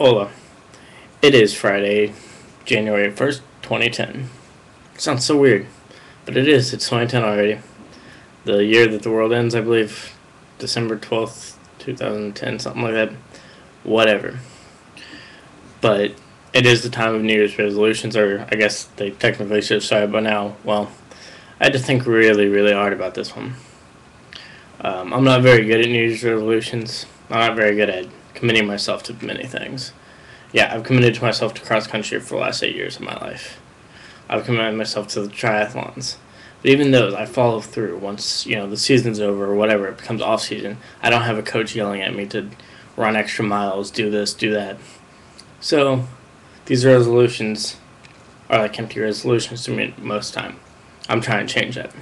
Hola. It is Friday, January 1st, 2010. Sounds so weird, but it is. It's 2010 already. The year that the world ends, I believe, December 12th, 2010, something like that. Whatever. But it is the time of New Year's resolutions, or I guess they technically should have started by now. Well, I had to think really, really hard about this one. I'm not very good at New Year's resolutions. I'm not very good at committing myself to many things. Yeah, I've committed to myself to cross country for the last 8 years of my life. I've committed myself to the triathlons. But even those, I follow through once, the season's over or whatever, it becomes off season. I don't have a coach yelling at me to run extra miles, do this, do that. So, these resolutions are like empty resolutions to me most of the time. I'm trying to change that.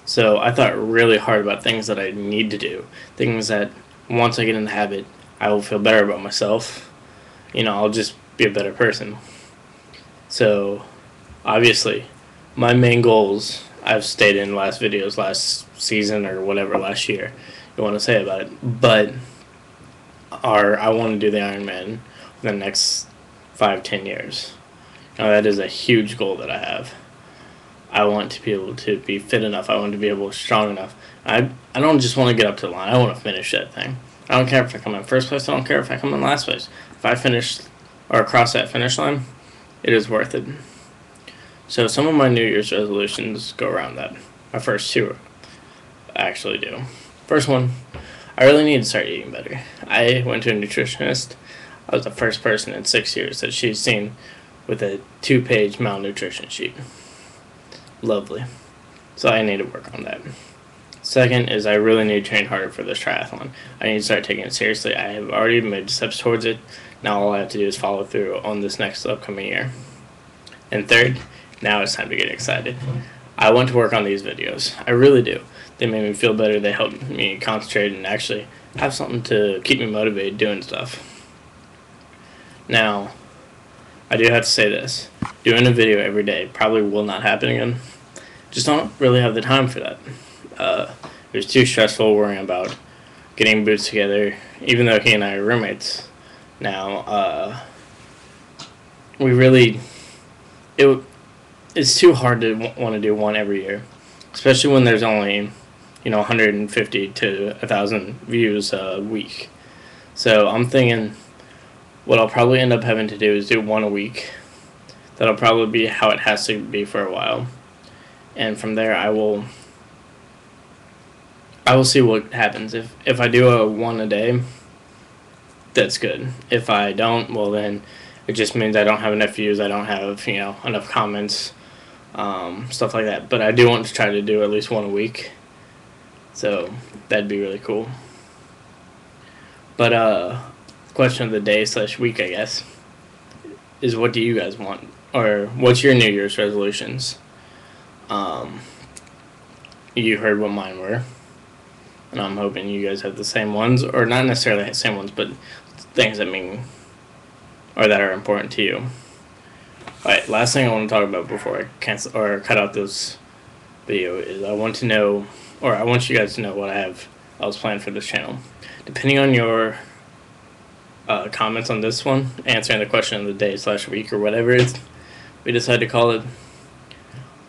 So, I thought really hard about things that I need to do. Things that, once I get in the habit, I will feel better about myself. I'll just be a better person. So, obviously, my main goals, I've stated in last videos, last season or whatever, last year, you want to say about it, but I want to do the Ironman in the next 5-10 years. That is a huge goal that I have. I want to be able to be fit enough. I want to be able to be strong enough. I don't just want to get up to the line. I want to finish that thing. I don't care if I come in first place. I don't care if I come in last place. If I finish or cross that finish line, it is worth it. So some of my New Year's resolutions go around that. My first two actually do. First one, I really need to start eating better. I went to a nutritionist. I was the first person in 6 years that she's seen with a 2-page malnutrition sheet. Lovely. So I need to work on that. Second is I really need to train harder for this triathlon. I need to start taking it seriously. I have already made steps towards it. Now all I have to do is follow through on this next upcoming year. And third, now it's time to get excited. I want to work on these videos. I really do. They make me feel better. They help me concentrate and actually have something to keep me motivated doing stuff. Now, I do have to say this. Doing a video every day probably will not happen again. Just don't really have the time for that. It was too stressful worrying about getting boots together. Even though he and I are roommates now, it's too hard to want to do one every year, especially when there's only 150 to 1,000 views a week. So I'm thinking what I'll probably end up having to do is do one a week. That'll probably be how it has to be for a while, and from there I will see what happens. If I do a one a day, that's good. If I don't, well then it just means I don't have enough views, I don't have enough comments, stuff like that. But I do want to try to do at least one a week, so that'd be really cool. But question of the day / week, I guess, is what do you guys want, or what's your New Year's resolutions? You heard what mine were, and I'm hoping you guys have the same ones, or not necessarily the same ones, but things that mean or that are important to you. Alright, last thing I want to talk about before I cancel or cut out this video is I want you guys to know what I was planning for this channel. Depending on your comments on this one, answering the question of the day / week or whatever it is we decide to call it,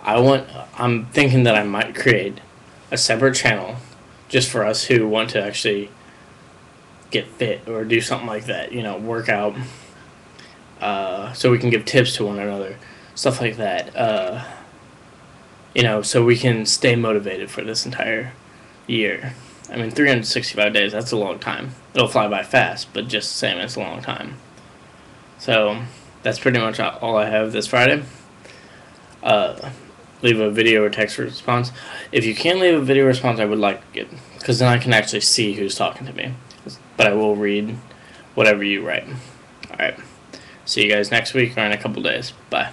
I'm thinking that I might create a separate channel just for us who want to actually get fit or do something like that, work out, so we can give tips to one another, stuff like that, so we can stay motivated for this entire year. I mean, 365 days, that's a long time. It'll fly by fast, but just the same, it's a long time. So, that's pretty much all I have this Friday. Leave a video or text response. If you can't leave a video response, I would like it, because then I can actually see who's talking to me. But I will read whatever you write. Alright. See you guys next week or in a couple days. Bye.